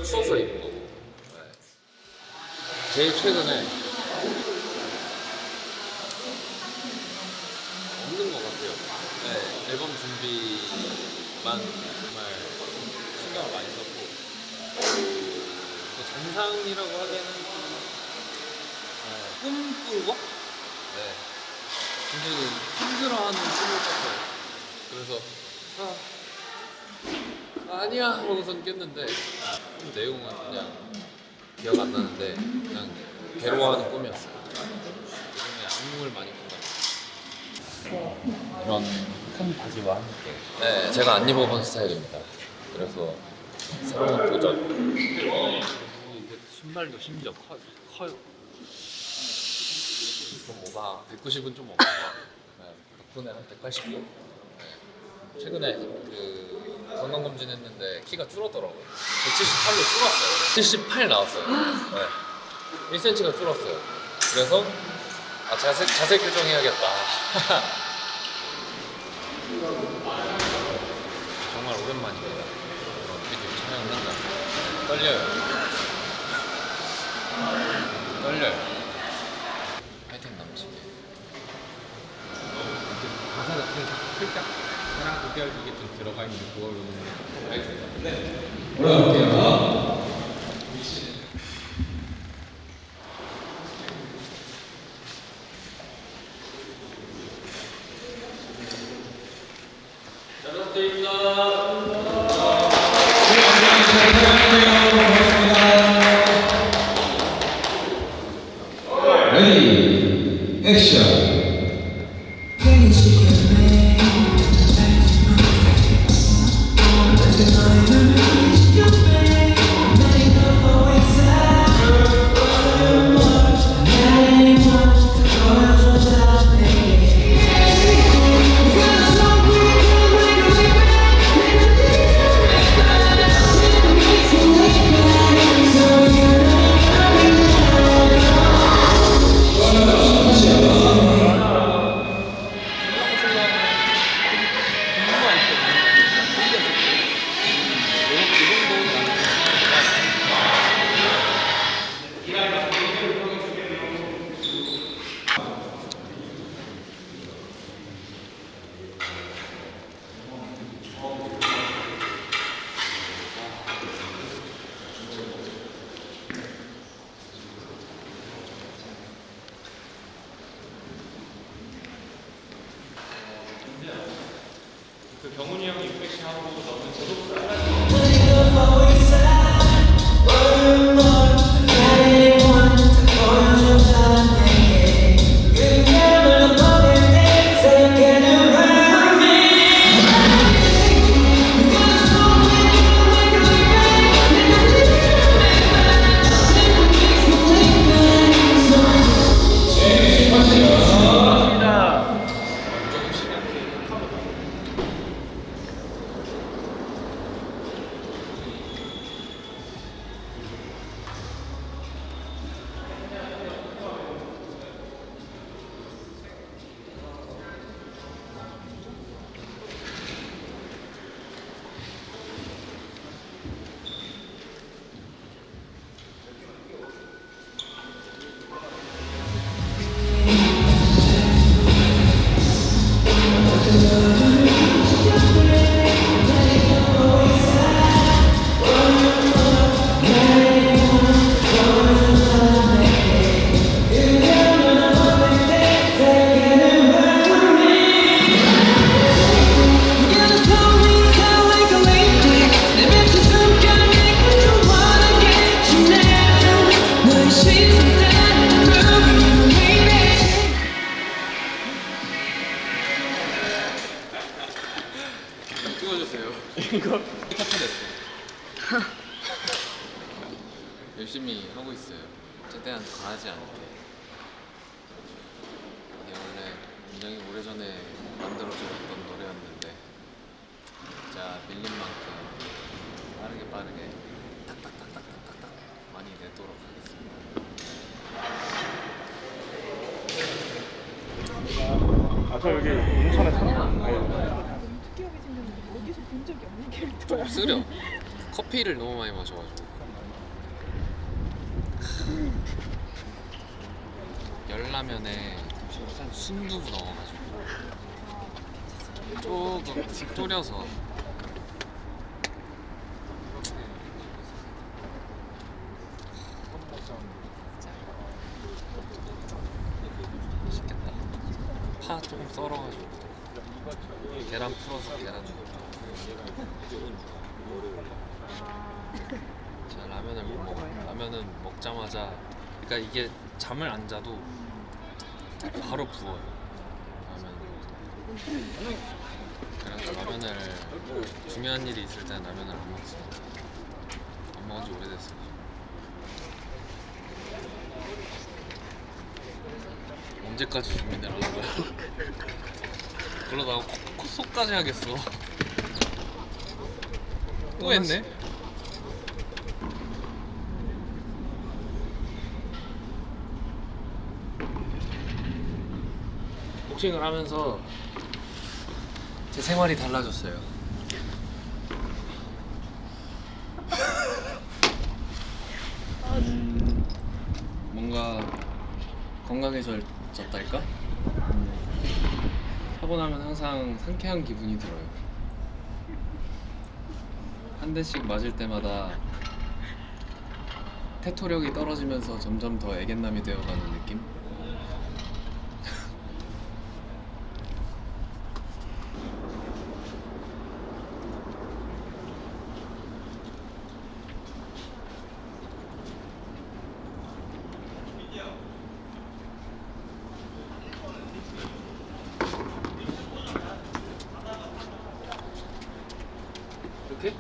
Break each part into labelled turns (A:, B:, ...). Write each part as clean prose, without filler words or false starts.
A: 추워서 입은 거고. 네. 제일 최근에 없는 것 같아요. 네, 앨범 준비만 정말 신경을 많이 썼고, 또 정상이라고 하기에는 꿈꾼 거? 네, 굉장히 힘들어하는 꿈을 꿨어요. 그래서 아니야 하고선 깼는데 내용은 그냥 기억 안 나는데 그냥 괴로워하는 꿈이었어요. 요즘에 악몽을 많이 꾼다. 이런 큰 바지와 함께. 네, 제가 안 입어본 스타일입니다. 그래서 새로운 도전. 이게 신발도 심지어 커요. 좀 오바. 190은 좀 오바. 네, 덕분에 한 185. 네. 최근에 그 건강검진 했는데 키가 줄었더라고요. 178로 줄었어요. 78 나왔어요. 네. 1cm가 줄었어요. 그래서 자세 교정해야겠다. 정말 오랜만입니다. 비디오 촬영을 한다. 떨려요. 파이팅 넘치게.
B: 가사가 살짝 사랑 고결 이게 좀 들어가 있는 그걸로 알겠습니다. 네. 올라갈게요. 레디 액션.
C: 그 경훈이 형이 600씩 하고 너는 저도
A: 찍어주세요.
C: 이거
A: 열심히 하고 있어요. 최대한 과하지 않게. 이게 원래 굉장히 오래전에 만들어졌던 노래였는데 진짜 밀린 만큼 빠르게 딱딱딱딱딱딱 많이 내도록 하겠습니다.
C: 저 여기 인천에 살아요.
D: 특이하게 생겼는데 어디서 본 적이 없는 캐릭터야.
A: 좀 쓰려. 커피를 너무 많이 마셔가지고 열라면에 순두부 넣어가지고 조금 졸여서 맛있겠다. 파 조금 썰어가지고 계란 풀어서 계란 넣고. 제가 라면을 못 먹어요. 라면은 먹자마자, 그러니까 이게 잠을 안 자도 바로 부어요. 라면. 그래서 라면을 중요한 일이 있을 때는 라면을 안 먹습니다. 안 먹은 지 오래됐어요. 언제까지 준비를 하는 거야? 그러다가 콧속까지 하겠어. 또 했네? 복싱을 하면서 제 생활이 달라졌어요. 뭔가 건강해졌달까? 하고 나면 항상 상쾌한 기분이 들어요. 한 대씩 맞을 때마다 태토력이 떨어지면서 점점 더 애견남이 되어가는 느낌? 이렇게?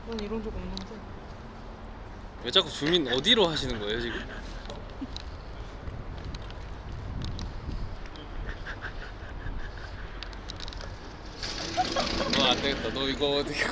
D: 난 이런 적 없는데.
A: 왜 자꾸 주민 어디로 하시는 거예요 지금? 너 안 되겠다. 너 이거 되게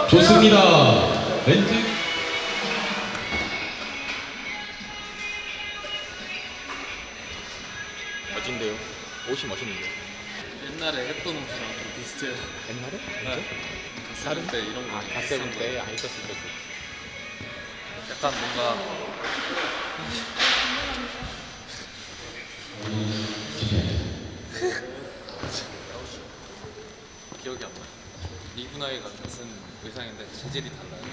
B: 좋습니다. 멘트.
C: 멋진데요. 옷이 멋있는데.
A: 옛날에 했던 옷이랑 좀 비슷해요.
C: 옛날에?
A: 갔을 때 이런 거
C: 갔을 때, 있었을 때.
A: 약간 뭔가 기억이 안 나. 리브나이 같은 의상인데 재질이 달라요.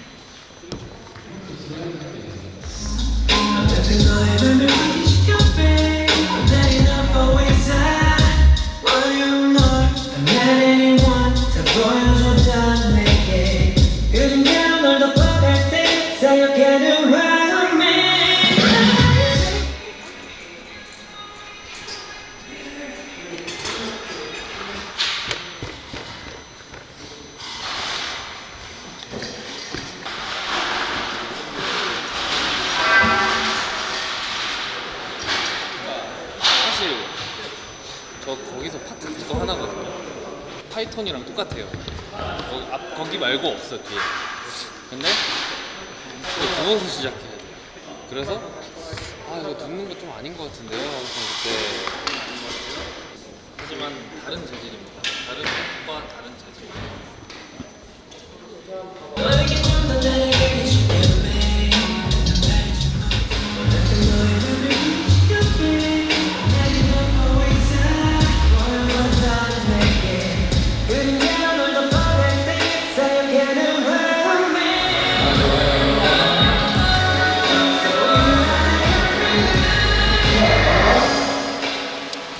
A: 파이톤이랑 똑같아요. 거기 말고 없어 뒤에. 근데 또 누워서 시작해야 돼. 그래서 이거 눕는 거 좀 아닌 것 같은데요. 그래서 그때 하지만 다른 재질입니다. 다른 것과 다른 재질.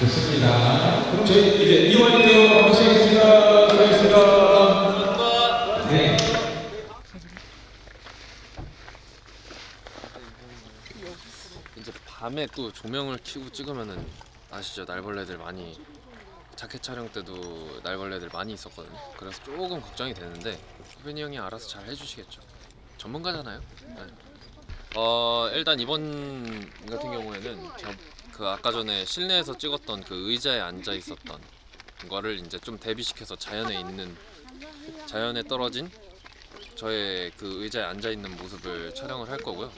B: 좋습니다. 그럼 저희 이제 이화이트 한번 시작하겠습니다. 수고하셨습니다. 네.
A: 이제 밤에 또 조명을 켜고 찍으면은 아시죠? 날벌레들 많이 자켓 촬영 때도 날벌레들 많이 있었거든요. 그래서 조금 걱정이 되는데 후배니 형이 알아서 잘 해주시겠죠. 전문가잖아요. 네. 일단 이번 같은 경우에는 그 아까 전에 실내에서 찍었던 그 의자에 앉아 있었던 거를 이제 좀 대비시켜서 자연에 떨어진 저의 그 의자에 앉아 있는 모습을 촬영을 할 거고요.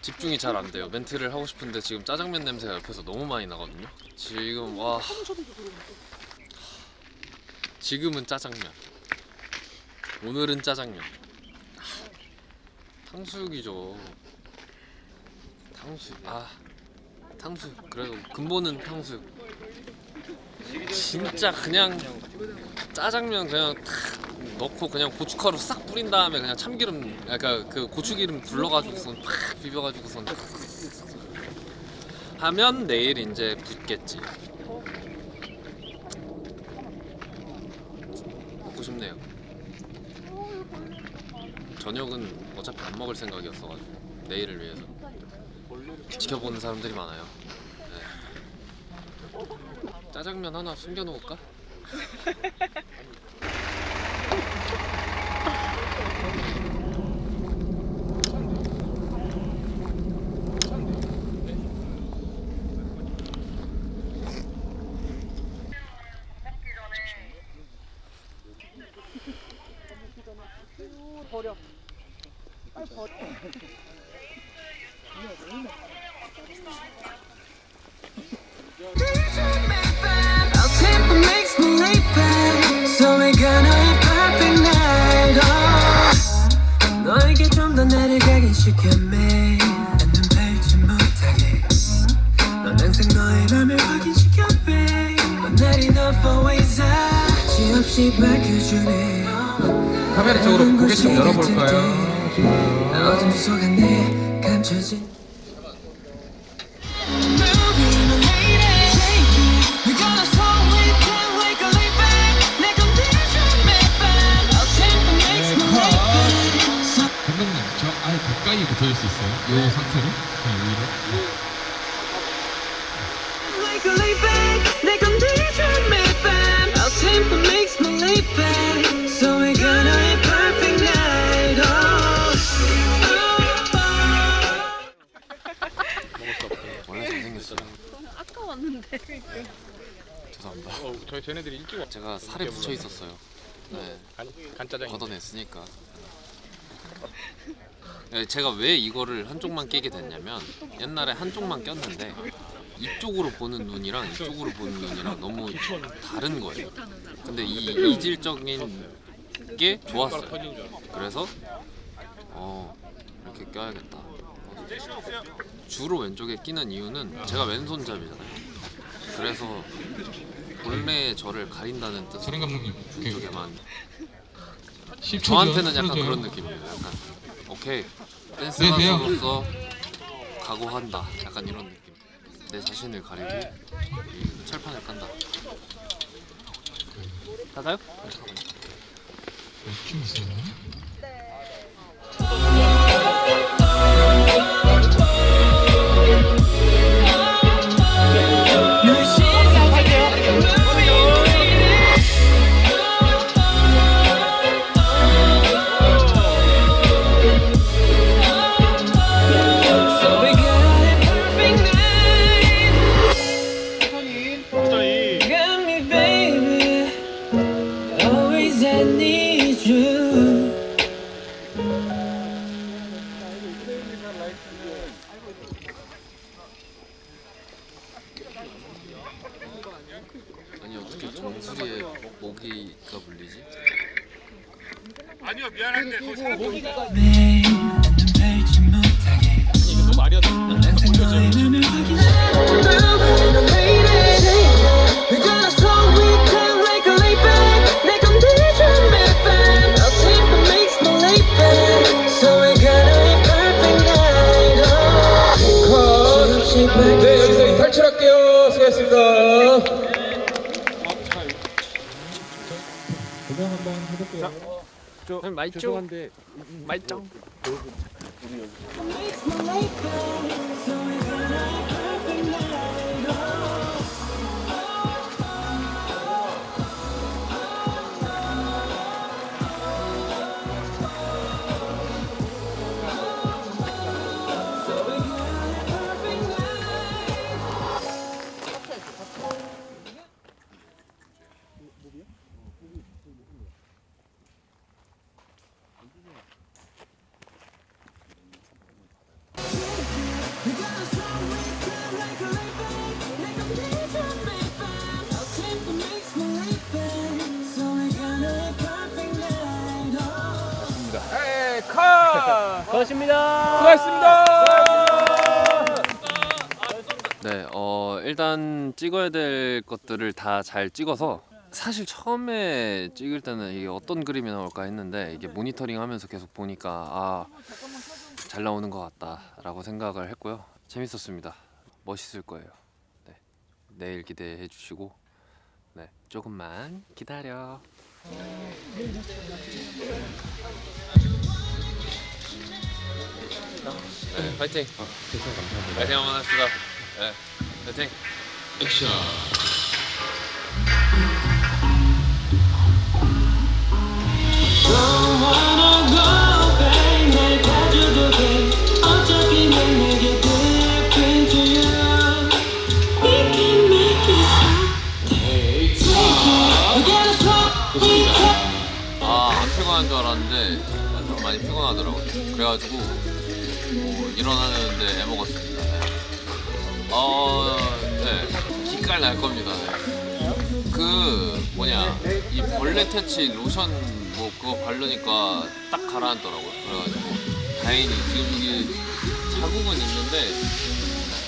A: 집중이 잘 안 돼요. 멘트를 하고 싶은데 지금 짜장면 냄새가 옆에서 너무 많이 나거든요. 지금은 짜장면. 오늘은 짜장면. 탕수육이죠. 탕수육. 그래도 근본은 탕수육. 진짜 그냥 짜장면 그냥 탁 넣고 그냥 고춧가루 싹 뿌린 다음에 그냥 참기름, 그러니까 그 고추기름 둘러가지고선 팍 비벼가지고선 하면 내일 이제 붓겠지. 먹고 싶네요. 저녁은 어차피 안 먹을 생각이었어가지고 내일을 위해서 지켜보는 사람들이 많아요. 네. 짜장면 하나 숨겨놓을까?
D: 버려.
E: 너에게 좀 더 나를 각인시켜 매일 눈 팔지 못하게 넌 항상 너의 맘을 확인시켜 babe 날 enough always 지 없이 밝혀주네
B: 카메라 쪽으로 고개 좀 열어볼까요?
E: 어둠 속 안에 감춰진
B: 감독님, 저 아예 가까이 붙어줄 수 있어요? 이 상태로? 그냥 위로?
E: Like a lay back, 내 condition made bad. Our tempo makes me lay back. So we're gonna have perfect night.
A: 원래 잘생겼어요.
D: 아까 왔는데.
A: 죄송합니다.
C: 저희 쟤네들이 일찍 왔.
A: 제가 살에 붙여 있었어요. 네,
C: 간짜장.
A: 걷어냈으니까. 네, 제가 왜 이거를 한쪽만 끼게 됐냐면 옛날에 한쪽만 꼈는데 이쪽으로 보는 눈이랑 이쪽으로 보는 눈이랑 너무 다른 거예요. 근데 이 이질적인 게 좋았어요. 그래서 이렇게 껴야겠다. 주로 왼쪽에 끼는 이유는 제가 왼손잡이잖아요. 그래서 본래 저를 가린다는 뜻으로
B: 서른 감독님,
A: 왼쪽에만.
B: 10초
A: 저한테는 약간 그런 느낌이에요. 약간 오케이 댄스
B: 네, 돼요.
A: 가수로서 각오한다. 약간 이런 느낌. 내 자신을 가리고 이 철판을 깐다. 가까요? 잠깐만요.
B: 춤 있어요?
E: Got me, baby.
A: 어떻게 정수리에 모기가 물리지?
C: 아니요 미안한데 그 사람
E: 매일 눈 펼지 못하게
B: 이거 또 말이야.
E: 넌 항상 너의 맘을 확인해 We're gonna slow it down like a late back 내 condition made bad I'll see what makes me late back So we're gonna have perfect night oh.
B: 네, 여기서 탈출할게요. 수고하셨습니다.
A: 말짱 말짱
E: Makes me late back So we're gonna have perfect night oh.
A: 네, 일단 찍어야 될 것들을 다 잘 찍어서 사실 처음에 찍을 때는 이게 어떤 그림이 나올까 했는데 이게 모니터링 하면서 계속 보니까 잘 나오는 것 같다라고 생각을 했고요. 재밌었습니다. 멋있을 거예요. 네, 내일 기대해 주시고 네, 조금만 기다려. 네, 파이팅.
B: 대신 감사합니다.
A: 파이팅 한번 합시다. 네, 파이팅.
B: 액션.
E: Don't wanna go back 날 가져도 돼 어차피 난 내게 different to you We can make it stop Take it We gotta stop We can
A: 안 피곤한 줄 알았는데 좀 많이 피곤하더라고요. 그래가지고 일어나는데 애먹었습니다. 네, 기깔 날 겁니다. 그 이 벌레 퇴치 로션 뭐 그거 바르니까 딱 가라앉더라고요. 그래가지고 다행히 지금 이게 자국은 있는데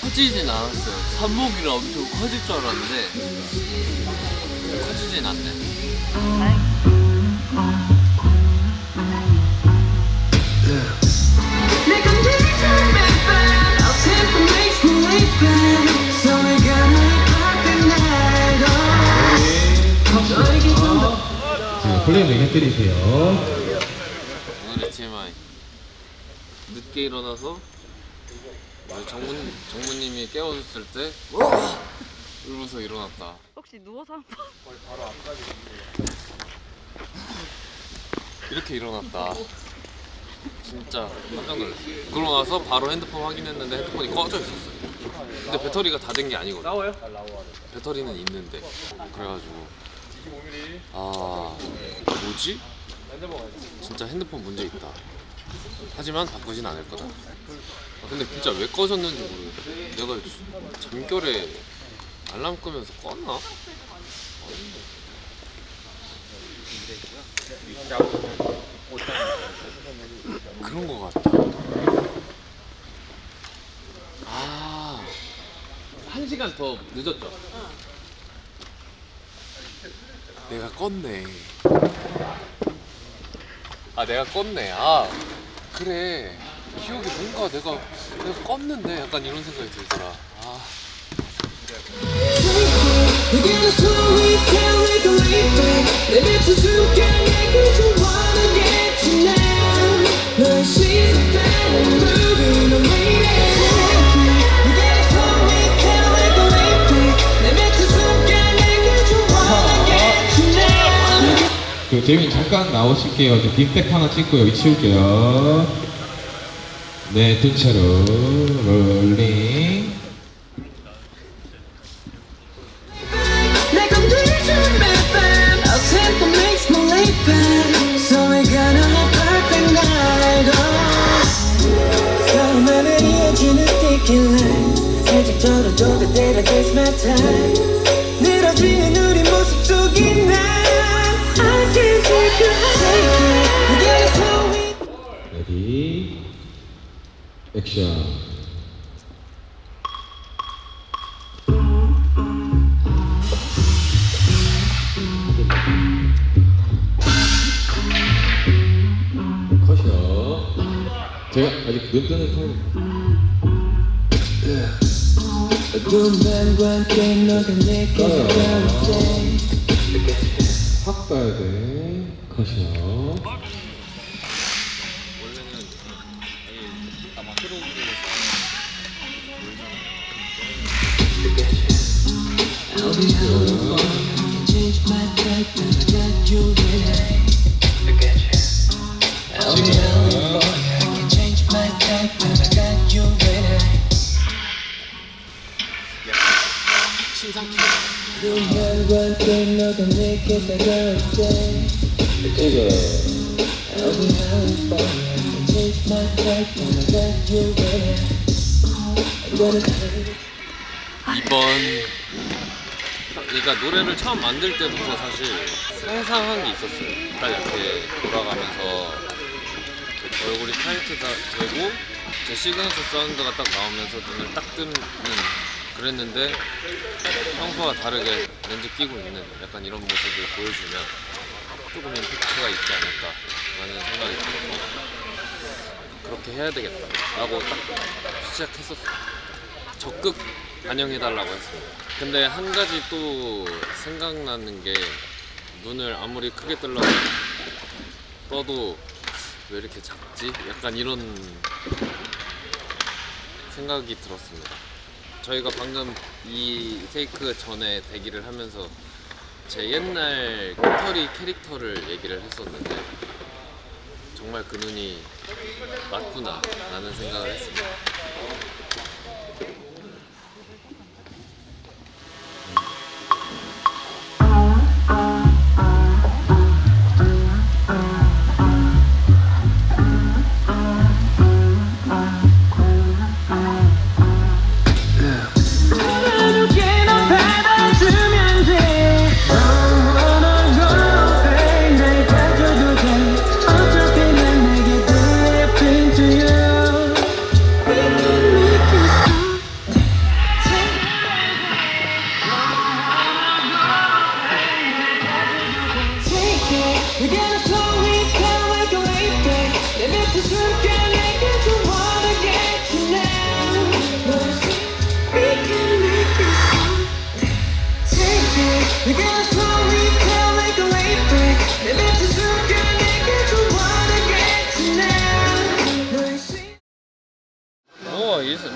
A: 커지진 않았어요. 산모기라 엄청 커질 줄 알았는데 커지진 않네.
E: 내 condition made bad I'll take what makes me late back So we're gonna have perfect night oh. 너에게 좀더
B: 플레이 얘기해드리세요.
A: 오늘의 TMI 늦게 일어나서 우리 정무님이 깨워줬을 때 울면서 일어났다.
D: 혹시 누워서 한번
A: 이렇게 일어났다. 진짜 깜짝 놀랐어요. 그러고 나서 바로 핸드폰 확인했는데 핸드폰이 꺼져 있었어요. 근데 배터리가 다 된 게 아니거든요. 나와요? 배터리는 있는데. 그래가지고 뭐지? 진짜 핸드폰 문제 있다. 하지만 바꾸진 않을 거다. 근데 진짜 왜 꺼졌는지 모르겠어. 내가 잠결에 알람 끄면서 껐나? 그런 거 같다. 1시간 더 늦었죠? 내가 껐네. 내가 껐네. 그래. 기억이 뭔가 내가 껐는데 약간 이런 생각이 들더라.
E: We're gonna slow it down like a late back 내 뱉은 숨결 내게 좀 wanna get you now 너의 시선 따라 moving on waiting We're gonna slow it down like a late back 내 뱉은 숨결 내게 좀 wanna get you now
B: 재민이 잠깐 나오실게요. 빅백 하나 찍고요. 여기 치울게요. 네, 뜬차로 롤링.
E: 내 condition made bad I'll take what makes me late back So we're gonna have perfect night oh. 처음에는 이어지는 sticky line 살짝 떨어져도 they like it's my time 늘어지는 우리 모습
B: 액션. 컷이요. 제가 아직 눈 뜨는 타임.
E: 어두운 밤과 함께 너가 내게 다가올 때
B: 확 따야 돼. 컷이요.
A: 원래는 아마 트로우에서
E: I'll be held for you. Change my type and I got you in I'll be held for you. Change my type and I got you in
A: 심상치
E: 어두운 밤과 함께 너가 내게 다가올 때 I'll be held for you. Change my type and I got you in I'm gonna take
A: 이번 그러니까 노래를 처음 만들 때부터 사실 상상한 게 있었어요. 딱 이렇게 돌아가면서 얼굴이 타이트 되고 제 시그니처 사운드가 딱 나오면서 눈을 딱 뜨는 그랬는데 평소와 다르게 렌즈 끼고 있는 약간 이런 모습을 보여주면 조금 임팩트가 있지 않을까라는 생각이 들어서 그렇게 해야 되겠다라고 딱 시작했었어요. 적극 반영해달라고 했습니다. 근데 한 가지 또 생각나는 게 눈을 아무리 크게 떠도 왜 이렇게 작지? 약간 이런 생각이 들었습니다. 저희가 방금 이 테이크 전에 대기를 하면서 제 옛날 깃털이 캐릭터를 얘기를 했었는데 정말 그 눈이 맞구나 라는 생각을 했습니다.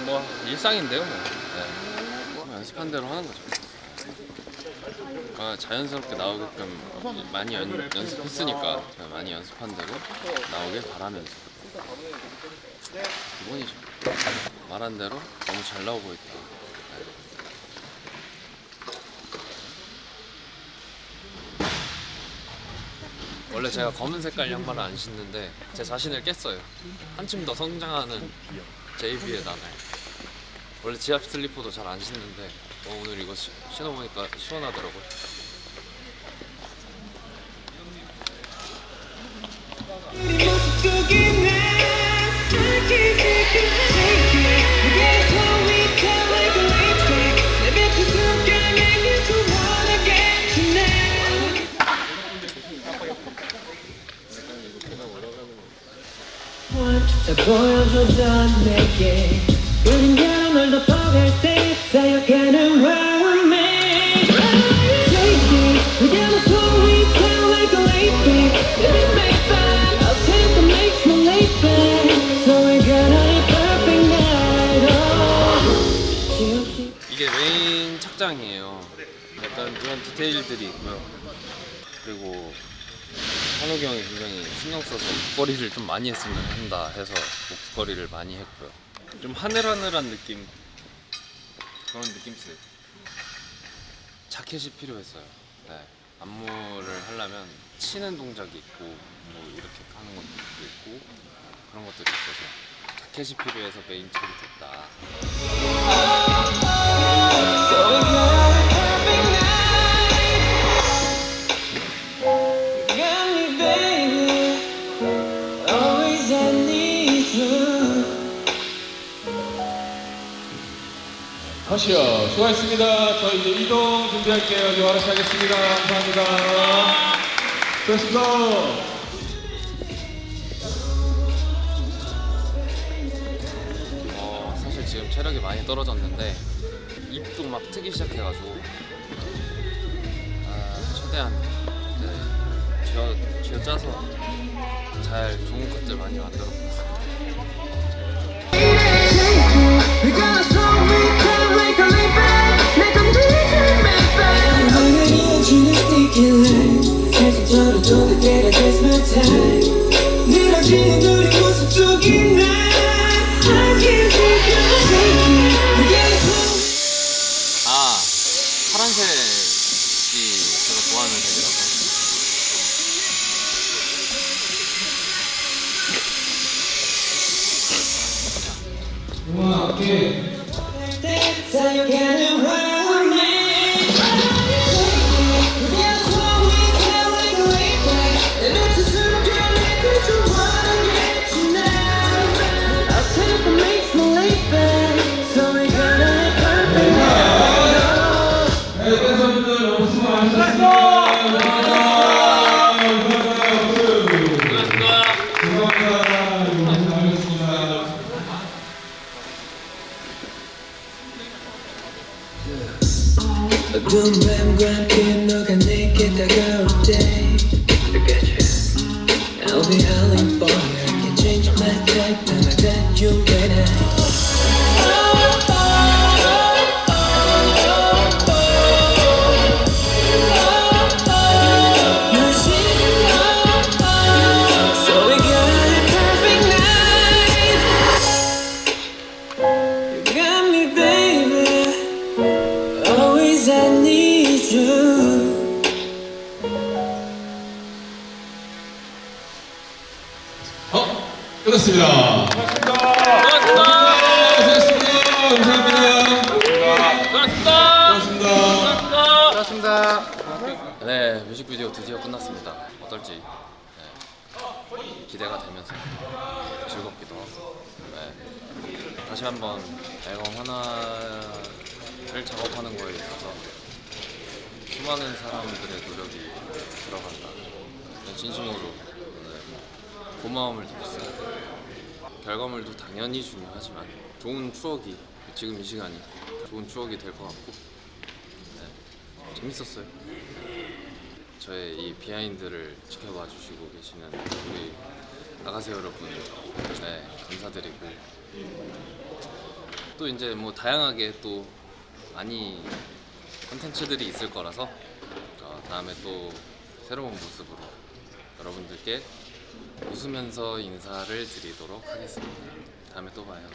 A: 뭐 일상인데요, 뭐. 네. 연습한 대로 하는 거죠. 자연스럽게 나오게끔 많이 연습했으니까 많이 연습한 대로 나오길 바라면서 기본이죠. 말한 대로 너무 잘 나오고 있다. 원래 제가 검은 색깔 양말을 안 신는데 제 자신을 깼어요. 한층 더 성장하는 JB의 나날. 원래 지압 슬리퍼도 잘 안 신는데 오늘 이거 신어보니까 시원하더라고요.
E: 보여줘줘 내게 그림자로 널 덮어갈 때 쌓여가는 마음에 Take it, we got a story, tell like a late back Let me make back, I'll take the makes me late back So we're gonna have a perfect night
A: 이게 메인 착장이에요. 약간 그런 디테일들이 있고요. 그리고 한욱이 형이 굉장히 신경 써서 목걸이를 좀 많이 했으면 한다 해서 목걸이를 많이 했고요. 좀 하늘하늘한 느낌, 그런 느낌들. 자켓이 필요했어요. 네. 안무를 하려면 치는 동작이 있고 뭐 이렇게 하는 것도 있고 그런 것들이 있어서 자켓이 필요해서 메인 척이 됐다.
B: 컷이요. 수고하셨습니다. 저 이제 이동 준비할게요. 이제 와르시 하겠습니다. 감사합니다. 수고하셨습니다.
A: 사실 지금 체력이 많이 떨어졌는데 입도 막 트기 시작해가지고 최대한 쥐어짜서 잘 좋은 것들 많이 만들어 보겠습니다.
E: We're gonna slow it down like a leap back. 내 condition make back. 너가 이어지는 sticky line. 살짝 떨어져 그때가 that's my time. 늘어지는 우리 모습 속에 난 I can't take it. We're getting slow.
A: 파란색이 제가 좋아하는 색이라서
E: 사용하는 화음에 그냥 slow it down like a leap back. 내 멘트스럽게 내가 좋아하겠지 now. I'll take the mix my late back. So we're gonna have perfect now.
B: 네, 댄서분들 너무 수고하셨습니다.
E: 어두운 밤과 함께 너가 내게 다가올 때 I'll be howling for you. I can change my type time I got you when You're so we got a perfect night. You got me, baby. Always I need you.
B: 끝났습니다.
A: 수고하셨습니다.
B: 고맙습니다.
A: 수고하셨습니다. 네, 뮤직비디오 드디어 끝났습니다. 어떨지 기대가 되면서 즐겁기도 하고 다시 한번 앨범 하나를 작업하는 거에 있어서 수많은 사람들의 노력이 들어간다. 진심으로 고마움을 드렸어요. 결과물도 당연히 중요하지만 좋은 추억이 지금 이 시간이 좋은 추억이 될 것 같고 재밌었어요. 저의 이 비하인드를 지켜봐 주시고 계시는 우리 나가세요 여러분 감사드리고 또 이제 뭐 다양하게 또 많이 콘텐츠들이 있을 거라서 다음에 또 새로운 모습으로 여러분들께 웃으면서 인사를 드리도록 하겠습니다. 다음에 또 봐요.